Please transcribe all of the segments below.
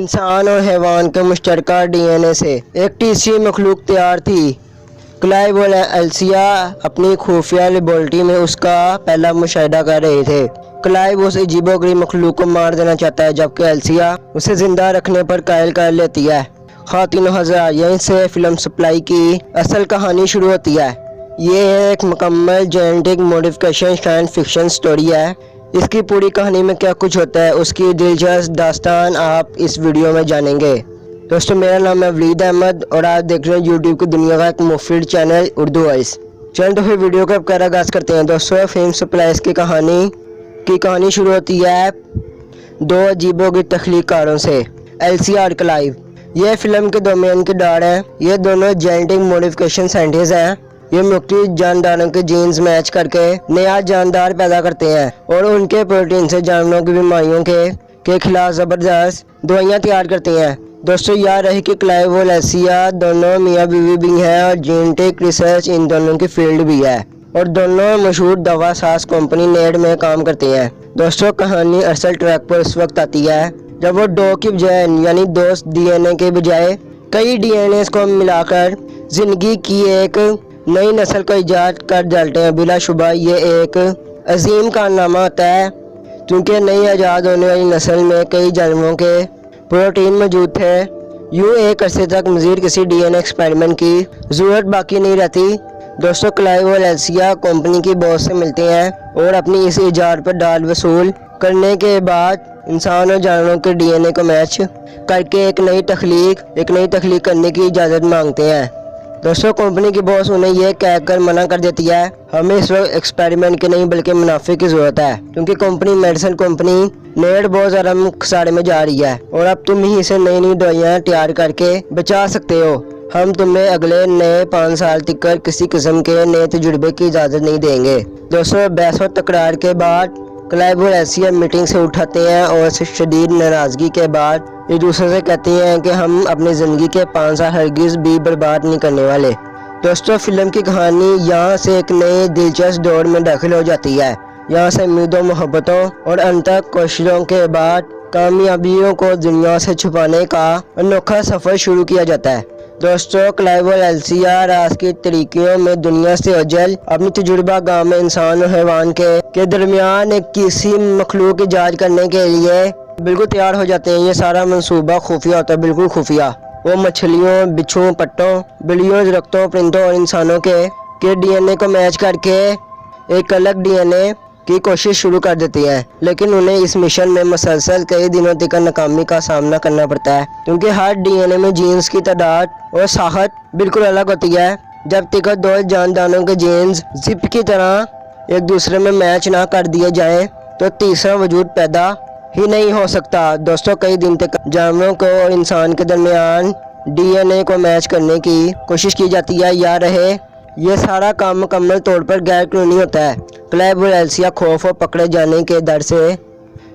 इंसान और हैवान के मुश्तरका डीएनए से एक तीसरी मखलूक तैयार थी। क्लाइव और एल्सिया अपनी खुफिया लेबोरेटरी में उसका पहला मुशाहिदा कर रहे थे। क्लाइव उस अजीबोगरीब मखलूक को मार देना चाहता है, जबकि एल्सिया उसे जिंदा रखने पर कायल कर लेती है। खातिन हज़रात, यहीं से फिल्म सप्लाई की असल कहानी शुरू होती है। ये एक मुकम्मल genetic modification science fiction story है। इसकी पूरी कहानी में क्या कुछ होता है, उसकी दिलचस्प दास्तान आप इस वीडियो में जानेंगे। दोस्तों, मेरा नाम है वलीद अहमद और आप देख रहे हैं यूट्यूब की दुनिया का एक मुफीद चैनल उर्दू वॉइस। चलो तो फिर वीडियो को अब आगाज़ करते हैं। दोस्तों, फिल्म सप्लाईज की कहानी शुरू होती है दो अजीबोगरीब तख्लीकारों से, एल्सिया और क्लाइव। यह फिल्म के दरमियान की डार है। ये दोनों जेनेटिक मॉडिफिकेशन साइंटिस्ट हैं। ये मुख्तलिफ जानदारों के जीन्स मैच करके नया जानदार पैदा करते हैं और उनके प्रोटीन से जानवरों की बीमारियों के खिलाफ ज़बरदस्त दवाइयाँ तैयार करते हैं। दोस्तों, याद रहे कि क्लाइव और एल्सिया दोनों मियाँ बीवी भी हैं और जेनेटिक रिसर्च इन दोनों की फील्ड भी है और दोनों मशहूर दवा साज कंपनी नेड में काम करते हैं। दोस्तों, कहानी असल ट्रैक पर उस वक्त आती है जब वो दो की बजाय यानी दोस्त डीएनए के बजाय कई डीएनए को मिलाकर जिंदगी की एक नई नस्ल को ईजाद कर डालते हैं। बिलाशुबा ये एक अजीम कारनामा होता है, क्योंकि नई आज़ाद होने वाली नस्ल में कई जानवरों के प्रोटीन मौजूद थे। यूँ एक अरसे तक मज़ीद किसी डीएनए एक्सपेरिमेंट की ज़रूरत बाकी नहीं रहती। दोस्तों, क्लाइव और एल्सिया कंपनी की बॉस से मिलते हैं और अपनी इस ईजाद पर डाल वसूल करने के बाद इंसान और जानवरों के डीएनए को मैच करके एक नई तख्लीक करने की इजाज़त मांगते हैं। दोस्तों, कंपनी की बॉस उन्हें यह कहकर मना कर देती है, हमें इस वक्त एक्सपेरिमेंट की नहीं बल्कि मुनाफे की ज़रूरत है, क्योंकि मेडिसिन कंपनी नेड बहुत ज़्यादा खसारे में जा रही है और अब तुम ही इसे नई दवाइयाँ तैयार करके बचा सकते हो। हम तुम्हें अगले नए 5 साल तक किसी किस्म के नए तजुर्बे की इजाज़त नहीं देंगे। दोस्तों, बहस और तकरार के बाद क्लाइव और एल्सिया मीटिंग से उठाते हैं और शदीद नाराज़गी के बाद एक दूसरे से कहते हैं कि हम अपनी ज़िंदगी के 5 साल हरगिज़ भी बर्बाद नहीं करने वाले। दोस्तों, फिल्म की कहानी यहाँ से एक नए दिलचस्प दौर में दाखिल हो जाती है। यहाँ से उम्मीदों, मोहब्बतों और अंतक कोशिशों के बाद कामयाबियों को दुनिया से छुपाने का अनोखा सफ़र शुरू किया जाता है। दोस्तों, क्लाइव और एल्सिया राज की तरीक़ियों में दुनिया से ओझल अपनी तजुर्बा गाँव में इंसान और हैवान के दरमियान एक किसी मखलूक ईजाद करने के लिए बिल्कुल तैयार हो जाते हैं। ये सारा मंसूबा खुफिया होता है, बिल्कुल खुफिया। वो मछलियों, बिच्छुओं, पट्टों, बिल्लियों, दरख्तों, परिंदों और इंसानों के डीएनए को मैच करके एक अलग डीएनए की कोशिश शुरू कर देती है, लेकिन उन्हें इस मिशन में मुसलसल कई दिनों तक नाकामी का सामना करना पड़ता है, क्योंकि हर डीएनए में जीन्स की तादाद और साखत बिल्कुल अलग होती है। जब तक दो जानदारों के जीन्स जिप की तरह एक दूसरे में मैच ना कर दिए जाएं, तो तीसरा वजूद पैदा ही नहीं हो सकता। दोस्तों, कई दिन तक जानवरों को और इंसान के दरमियान डीएनए को मैच करने की कोशिश की जाती है। याद रहे, ये सारा काम मुकम्मल तौर पर गैर कानूनी होता है। क्लाइव और एल्सिया खौफ और पकड़े जाने के डर से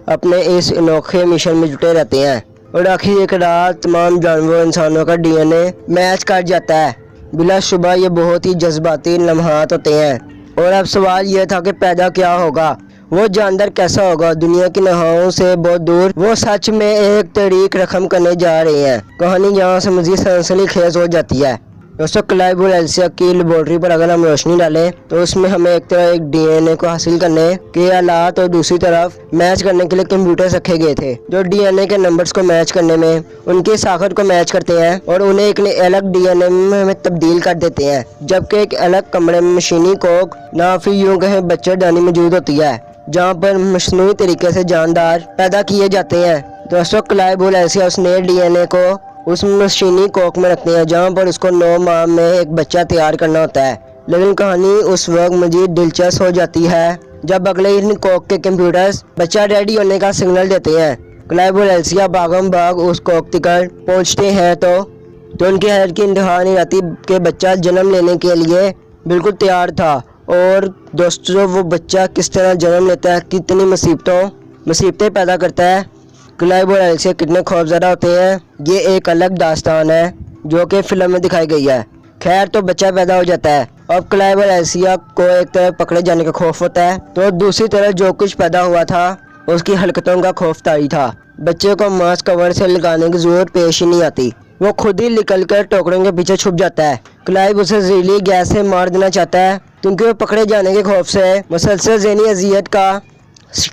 अपने इस अनोखे मिशन में जुटे रहते हैं और आखिर एक रात तमाम जानवरों इंसानों का डीएनए मैच कर जाता है। बिलाशुबा ये बहुत ही जज्बाती लम्हात होते हैं और अब सवाल यह था कि पैदा क्या होगा, वो जानदार कैसा होगा। दुनिया की नहाओं से बहुत दूर वो सच में एक तहरीक रकम करने जा रहे हैं। कहानी यहाँ से मज़ीद सनसनीखेज हो जाती है। दोस्तों, क्लाइव और एल्सिया की लेबोरेटरी पर अगर हम रोशनी डालें तो उसमें हमें एक तरफ एक डीएनए को हासिल करने के आलात और दूसरी तरफ मैच करने के लिए कंप्यूटर रखे गए थे, जो डीएनए के नंबर्स को मैच करने में उनकी साखत को मैच करते हैं और उन्हें एक अलग डीएनए में तब्दील कर देते हैं, जबकि एक अलग कमरे में मशीनी कोक ना फिर यूँ कहें बच्चेदानी मौजूद होती है, जहाँ पर मसनूई तरीके से जानदार पैदा किए जाते हैं। दोस्तों, क्लाइव और एल्सिया उस नए डीएनए को उस मशीनी कोक में रखते हैं, जहाँ पर उसको 9 माह में एक बच्चा तैयार करना होता है। लेकिन कहानी उस वक्त मजीद दिलचस्प हो जाती है जब अगले इन कोक के कंप्यूटर्स बच्चा रेडी होने का सिग्नल देते हैं। क्लाइव और एल्सिया भागम भाग उस कोक तक पहुँचते हैं तो उनकी हैरत की इंतहा नहीं आती कि बच्चा जन्म लेने के लिए बिल्कुल तैयार था। और दोस्तों, वो बच्चा किस तरह जन्म लेता है, कितनी मुसीबतें पैदा करता है, क्लाइव और एल्सिया कितने खौफज़दा होते हैं, ये एक अलग दास्तान है जो कि फिल्म में दिखाई गई है। खैर, तो बच्चा पैदा हो जाता है। अब क्लाइव और एल्सिया को एक तरफ पकड़े जाने का खौफ होता है, तो दूसरी तरफ जो कुछ पैदा हुआ था اس کی حرکتوں کا خوف طاری تھا۔ بچے کو ماسک کور سے لگانے کی ضرورت پیش ہی نہیں آتی، وہ خود ہی نکل کر ٹوکروں کے پیچھے چھپ جاتا ہے۔ کلائیو اسے زہریلی گیس سے مار دینا چاہتا ہے کیونکہ وہ پکڑے جانے کے خوف سے مسلسل ذہنی اذیت کا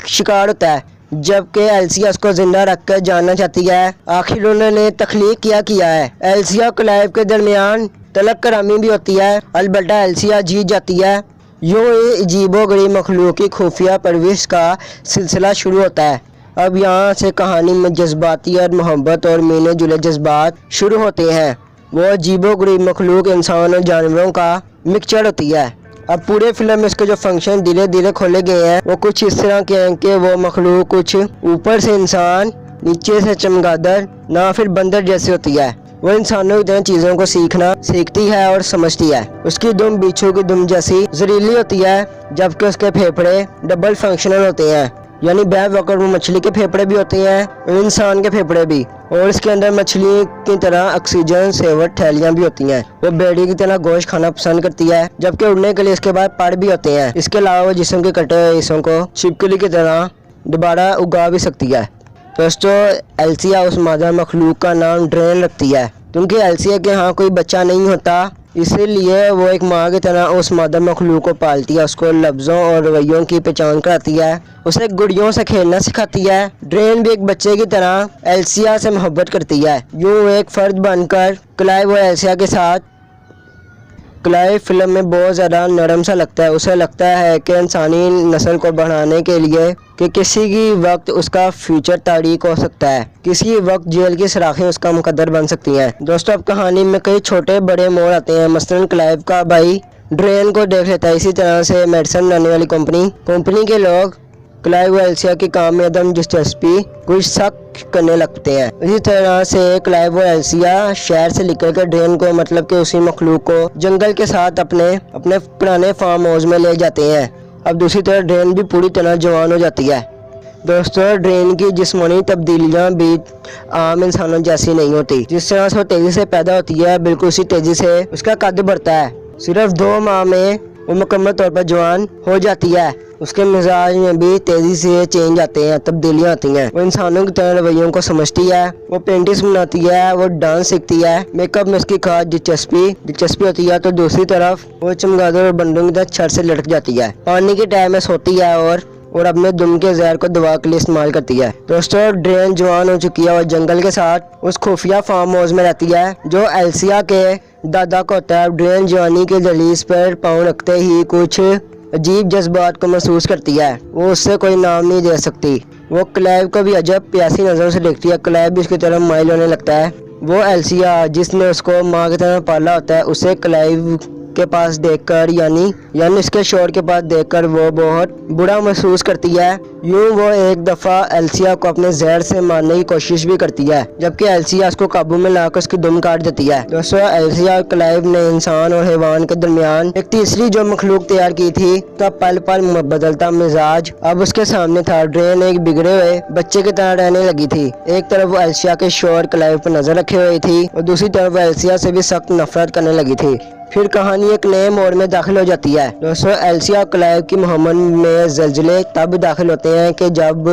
شکار ہوتا ہے، جبکہ ایلسیا اس کو زندہ رکھ کر جاننا چاہتی ہے۔ آخر انہوں نے تخلیق کیا ہے۔ ایلسیا اور کلائیو کے درمیان تلک کرامی بھی ہوتی ہے، البتہ ایلسیا جیت جاتی ہے۔ یوں ہی عجیب و غریب مخلوق کی خفیہ پرورش کا سلسلہ شروع ہوتا ہے۔ اب یہاں سے کہانی میں جذباتی اور محبت اور میلے جلے جذبات شروع ہوتے ہیں۔ وہ عجیب و غریب مخلوق انسان اور جانوروں کا مکسچر ہوتی ہے۔ اب پورے فلم میں اس کے جو فنکشن دھیرے دھیرے کھولے گئے ہیں وہ کچھ اس طرح کے ہیں کہ وہ مخلوق کچھ اوپر سے انسان، نیچے سے چمگادڑ، نہ پھر بندر جیسی ہوتی ہے۔ وہ انسانوں کی طرح چیزوں کو سیکھتی ہے اور سمجھتی ہے۔ اس کی دم بچھو کی دم جیسی زہریلی ہوتی ہے، جبکہ اس کے پھیپھڑے ڈبل فنکشنل ہوتے ہیں، یعنی بیک واکر میں مچھلی کے پھیپھڑے بھی ہوتے ہیں اور انسان کے پھیپھڑے بھی، اور اس کے اندر مچھلی کی طرح آکسیجن سیور تھیلیاں بھی ہوتی ہیں۔ وہ بیڑی کی طرح گوشت کھانا پسند کرتی ہے، جبکہ اڑنے کے لیے اس کے بعد پر بھی ہوتے ہیں۔ اس کے علاوہ وہ جسم کے کٹے ہوئے حصوں کو چھپکلی کی طرح دوبارہ اگا بھی سکتی ہے۔ دوستو، ایلسیا اس مادہ مخلوق کا نام ڈرین رکھتی ہے کیونکہ ایلسیا کے ہاں کوئی بچہ نہیں ہوتا، اسی لیے وہ ایک ماں کی طرح اس مادہ مخلوق کو پالتی ہے، اس کو لفظوں اور رویوں کی پہچان کراتی ہے، اسے گڑیوں سے کھیلنا سکھاتی ہے۔ ڈرین بھی ایک بچے کی طرح ایلسیا سے محبت کرتی ہے۔ یوں ایک فرد بن کر کلائیو اور ایلسیا کے ساتھ کلائیو فلم میں بہت زیادہ نرم سا لگتا ہے۔ اسے لگتا ہے کہ انسانی نسل کو بڑھانے کے لیے کہ کسی کی وقت اس کا فیوچر تاریک ہو سکتا ہے، کسی وقت جیل کی سوراخیں اس کا مقدر بن سکتی ہیں۔ دوستو، اب کہانی میں کئی چھوٹے بڑے موڑ آتے ہیں۔ مثلاً کلائیو کا بھائی ڈرین کو دیکھ لیتا ہے، اسی طرح سے میڈیسن بنانے والی کمپنی کے لوگ کلائیو اور ایلسیا کے کام میں عدم دلچسپی کچھ شک کرنے لگتے ہیں۔ اسی طرح سے کلائیو اور ایلسیا شہر سے نکل کر ڈرین کو، مطلب کہ اسی مخلوق کو، جنگل کے ساتھ اپنے پرانے فارم ہاؤس میں لے جاتے ہیں۔ اب دوسری طرف ڈرین بھی پوری طرح جوان ہو جاتی ہے۔ دوستو، ڈرین کی جسمانی تبدیلیاں بھی عام انسانوں جیسی نہیں ہوتی۔ جس طرح سے وہ تیزی سے پیدا ہوتی ہے، بالکل اسی تیزی سے اس کا قد بڑھتا ہے۔ صرف 2 ماہ میں وہ مکمل طور پر جوان ہو جاتی ہے۔ اس کے مزاج میں بھی تیزی سے چینج آتے ہیں، تبدیلیاں آتی ہیں۔ وہ انسانوں کی طرح رویوں کو سمجھتی ہے، وہ پینٹنگز بناتی ہے، وہ ڈانس سیکھتی ہے، میک اپ میں اس کی خاص دلچسپی ہوتی ہے، تو دوسری طرف وہ چمگادڑ اور بندوں کی طرح چھت سے لٹک جاتی ہے، پانی کے ٹائم میں سوتی ہے اور اپنے دم کے زہر کو دوا کے لیے استعمال کرتی ہے۔ دوستو، ڈرین جوان ہو چکی ہے اور جنگل کے ساتھ اس خفیہ فارم ہاؤس میں رہتی ہے جو ایلسیا کے دادا کو ہوتا ہے۔ ڈرین جوانی کے دہلیز پر پاؤں رکھتے ہی کچھ عجیب جذبات کو محسوس کرتی ہے، وہ اس سے کوئی نام نہیں دے سکتی۔ وہ کلائیو کو بھی عجب پیاسی نظروں سے دیکھتی ہے، کلائیو بھی اس کی طرف مائل ہونے لگتا ہے۔ وہ ایلسیا جس نے اس کو ماں کی طرح پالا ہوتا ہے، اسے کلائیو کے پاس دیکھ کر یعنی اس کے شوہر کے پاس دیکھ کر وہ بہت برا محسوس کرتی ہے۔ یوں وہ ایک دفعہ ایلسیا کو اپنے زہر سے مارنے کی کوشش بھی کرتی ہے، جبکہ ایلسیا اس کو قابو میں لا کر اس کی دم کاٹ دیتی ہے۔ دوستو، ایلسیا اور کلائیو نے انسان اور حیوان کے درمیان ایک تیسری جو مخلوق تیار کی تھی، تو پل پل بدلتا مزاج اب اس کے سامنے تھا۔ ڈرین ایک بگڑے ہوئے بچے کی طرح رہنے لگی تھی۔ ایک طرف وہ ایلسیا کے شوہر کلائیو پر نظر رکھے ہوئی تھی اور دوسری طرف وہ ایلسیا سے بھی سخت نفرت کرنے لگی تھی۔ پھر کہانی ایک نئے موڑ میں داخل ہو جاتی ہے۔ دوستو، ایلسیا اور کلائیو کی محمد میں زلزلے تب داخل ہوتے ہیں کہ جب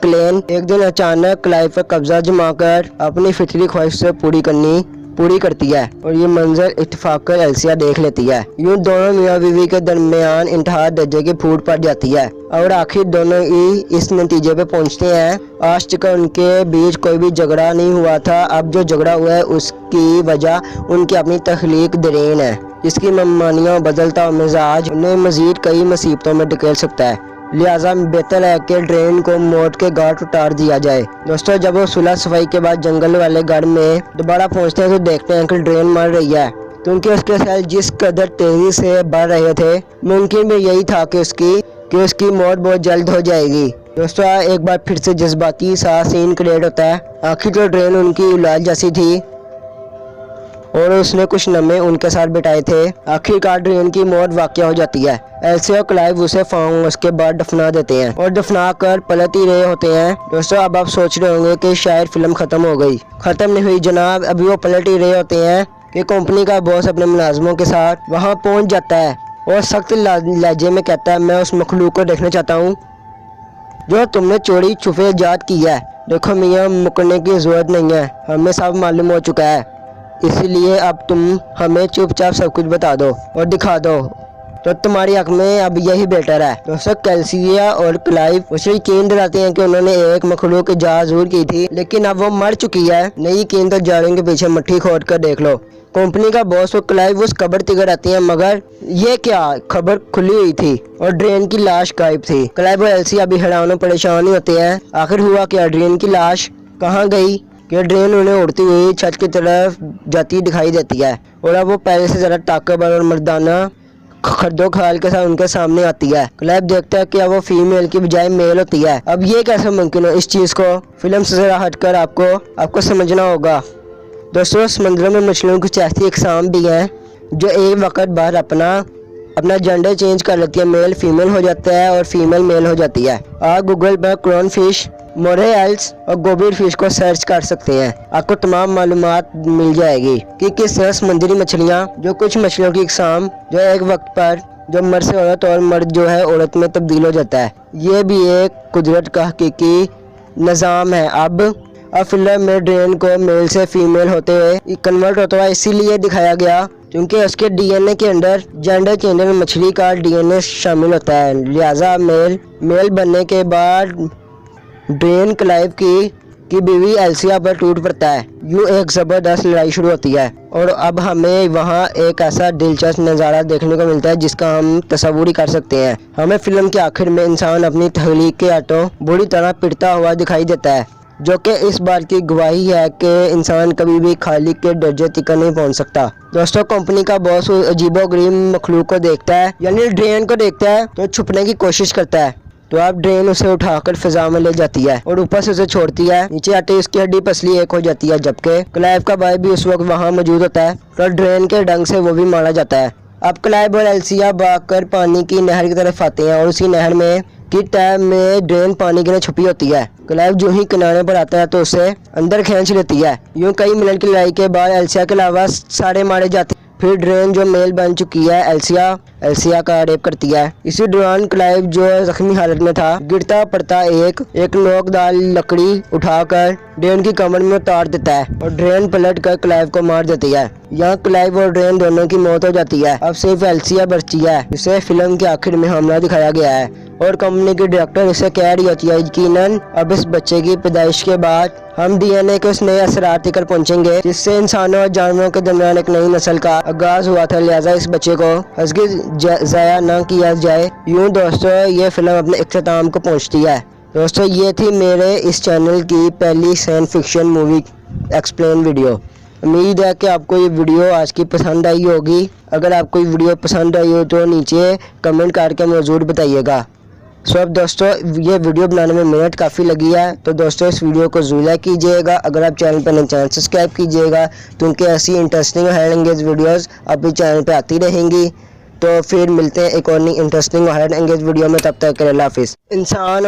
کلین ایک دن اچانک کلائیو پر قبضہ جما کر اپنی فطری خواہش سے پوری کرتی ہے، اور یہ منظر اتفاق کر ایلسیا دیکھ لیتی ہے۔ یوں دونوں میاں بیوی کے درمیان انتہا درجے کی پھوٹ پڑ جاتی ہے اور آخر دونوں ہی اس نتیجے پہ پہنچتے ہیں آج تک ان کے بیچ کوئی بھی جھگڑا نہیں ہوا تھا، اب جو جھگڑا ہوا ہے اس کی وجہ ان کی اپنی تخلیق ڈرین ہے، جس کی ممانیوں بدلتا ہوا مزاج انہیں مزید کئی مصیبتوں میں ڈھکیل سکتا ہے۔ لہٰذا بہتر ہے کہ ڈرین کو موت کے گھاٹ اتار دیا جائے۔ دوستو، جب وہ صلح صفائی کے بعد جنگل والے گھر میں دوبارہ پہنچتے ہیں تو دیکھتے ہیں کہ ڈرین مر رہی ہے، کیونکہ اس کے سیل جس قدر تیزی سے بڑھ رہے تھے، ممکن بھی یہی تھا کہ اس کی موت بہت جلد ہو جائے گی۔ دوستو، ایک بار پھر سے جذباتی سا سین کریٹ ہوتا ہے۔ آخر تو ڈرین ان کی اولاد جیسی تھی اور اس نے کچھ لمحے ان کے ساتھ بتائے تھے۔ آخرکار ڈرین کی موت واقع ہو جاتی ہے۔ ایلسیا اور کلائیو اسے فارم ہاؤس کے بعد دفنا دیتے ہیں اور دفنا کر پلٹ ہی رہے ہوتے ہیں۔ دوستو، اب آپ سوچ رہے ہوں گے کہ شاید فلم ختم ہو گئی۔ ختم نہیں ہوئی جناب، ابھی وہ پلٹ ہی رہے ہوتے ہیں کہ کمپنی کا باس اپنے ملازموں کے ساتھ وہاں پہنچ جاتا ہے اور سخت لہجے میں کہتا ہے، میں اس مخلوق کو دیکھنا چاہتا ہوں जो तुमने चोरी छुपे ईजाद की है। देखो मियाँ, मुकरने की ज़रूरत नहीं है, हमें सब मालूम हो चुका है, इसलिए अब तुम हमें चुपचाप सब कुछ बता दो और दिखा दो, तो तुम्हारी हक में अब यही बेटर है। दोस्तों, कैल्सिया और क्लाइव उसे यकीन दिलाते हैं कि उन्होंने एक मखलूक ईजाद जरूर की थी, लेकिन अब वो मर चुकी है। नहीं यकीन तो जाड़ों के पीछे मट्ठी खोद कर देख लो। कंपनी का बॉस और क्लाइव उस कब्र तिगड़ आती हैं, मगर ये क्या, खबर खुली हुई थी और ड्रेन की लाश गायब थी। क्लाइव और एल्सी अभी हैरान और परेशान ही होते हैं, आखिर हुआ क्या, ड्रेन की लाश कहाँ गई। कि ड्रेन उन्हें उड़ती हुई छत की तरफ जाती दिखाई देती है और अब वो पहले से ज़्यादा ताकतवर और मर्दाना खर्दो खाल के साथ उनके सामने आती है। क्लाइव देखता है कि अब वो फीमेल की बजाय मेल होती है। अब ये कैसे मुमकिन है, इस चीज़ को फिल्म से ज़रा हटकर आपको समझना होगा। दोस्तों, समंदरों में मछलियों कुछ ऐसी इकसाम भी हैं जो एक वक्त बाद अपना जेंडर चेंज कर लेती है, मेल फीमेल हो जाता है और फीमेल मेल हो जाती है। आप गूगल पर क्राउन फिश, मोरेल्स और गोबीर फिश को सर्च कर सकते हैं, आपको तमाम मालूमात मिल जाएगी कि किस तरह समुद्री मछलियाँ, जो कुछ मछलियों की इकसाम जो एक वक्त पर जो मर्द से औरत और मर्द जो है औरत में तब्दील हो जाता है, ये भी एक कुदरत का हकीकी निज़ाम है। अब फिल्म में ड्रेन को मेल से फीमेल होते हुए कन्वर्ट होता हुआ इसीलिए दिखाया गया क्योंकि उसके डीएनए के अंदर जेंडर चेंजर में मछली का डीएनए शामिल होता है। लिहाजा मेल बनने के बाद ड्रेन क्लाइव की बीवी एल्सिया पर टूट पड़ता है। यूँ एक ज़बरदस्त लड़ाई शुरू होती है और अब हमें वहाँ एक ऐसा दिलचस्प नज़ारा देखने को मिलता है जिसका हम तस्वुर ही कर सकते हैं। हमें फिल्म के आखिर में इंसान अपनी तख्लीक के हाथों बुरी तरह पिटता हुआ दिखाई देता है, जो कि इस बात की गवाही है कि इंसान कभी भी खालिक के दर्जे तक नहीं पहुंच सकता। दोस्तों, कंपनी का बॉस अजीबोगरीब मखलूक को देखता है, यानी ड्रेन को देखता है तो छुपने की कोशिश करता है, तो अब ड्रेन उसे उठाकर फिजा में ले जाती है और ऊपर से उसे छोड़ती है। नीचे आते ही उसकी हड्डी पसली एक हो जाती है, जबकि क्लाइव का भाई भी उस वक्त वहाँ मौजूद होता है तो ड्रेन के डंग से वो भी मारा जाता है। अब क्लाइव और एल्सिया भागकर पानी की नहर की तरफ आते हैं और उसी नहर में की टैब में ड्रेन पानी के लिए छुपी होती है। क्लाइव जो ही किनारे पर आता है तो उसे अंदर खींच लेती है। यूं कई मिनट की लड़ाई के बाद एल्सिया के अलावा सारे मारे जाते हैं। फिर ड्रेन जो मेल बन चुकी है एल्सिया का रेप करती है। इसी दौरान क्लाइव जो जख्मी हालत में था गिरता पड़ता एक नोकदार लकड़ी उठाकर ड्रेन की कमर में उतार देता है और ड्रेन पलट कर क्लाइव को मार देती है। यहाँ क्लाइव और ड्रेन दोनों की मौत हो जाती है। अब सिर्फ एल्सिया बचती है, जिसे फिल्म के आखिर में हमला दिखाया गया है और कंपनी के डायरेक्टर इसे कह रही होती है, यकीनन अब इस बच्चे की पैदाइश के बाद हम डीएनए के उस नए असरात तक पहुंचेंगे जिससे इंसानों और जानवरों के दरमियान एक नई नस्ल का आगाज हुआ था। लिहाजा इस बच्चे को हरगिज़ ज़ाया न किया जाए। यूँ दोस्तों, ये फिल्म अपने इख्तिताम को पहुंचती है। दोस्तों, ये थी मेरे इस चैनल की पहली science fiction movie explain video. उम्मीद है कि आपको ये वीडियो आज की पसंद आई होगी। अगर आपको ये वीडियो पसंद आई हो तो नीचे कमेंट करके मुझे ज़रूर बताइएगा। सो अब दोस्तों, ये वीडियो बनाने में मिनट काफ़ी लगी है, तो दोस्तों इस वीडियो को ज़रूर लाइक कीजिएगा। अगर आप चैनल पर नए चैनल सब्सक्राइब कीजिएगा, क्योंकि ऐसी इंटरेस्टिंग हायर एंगेज वीडियोस आपके चैनल पे आती रहेंगी। तो फिर मिलते हैं एक और नई इंटरेस्टिंग हायर एंगेज वीडियो में, तब तक के लिए अल्लाह हाफिज़। इंसान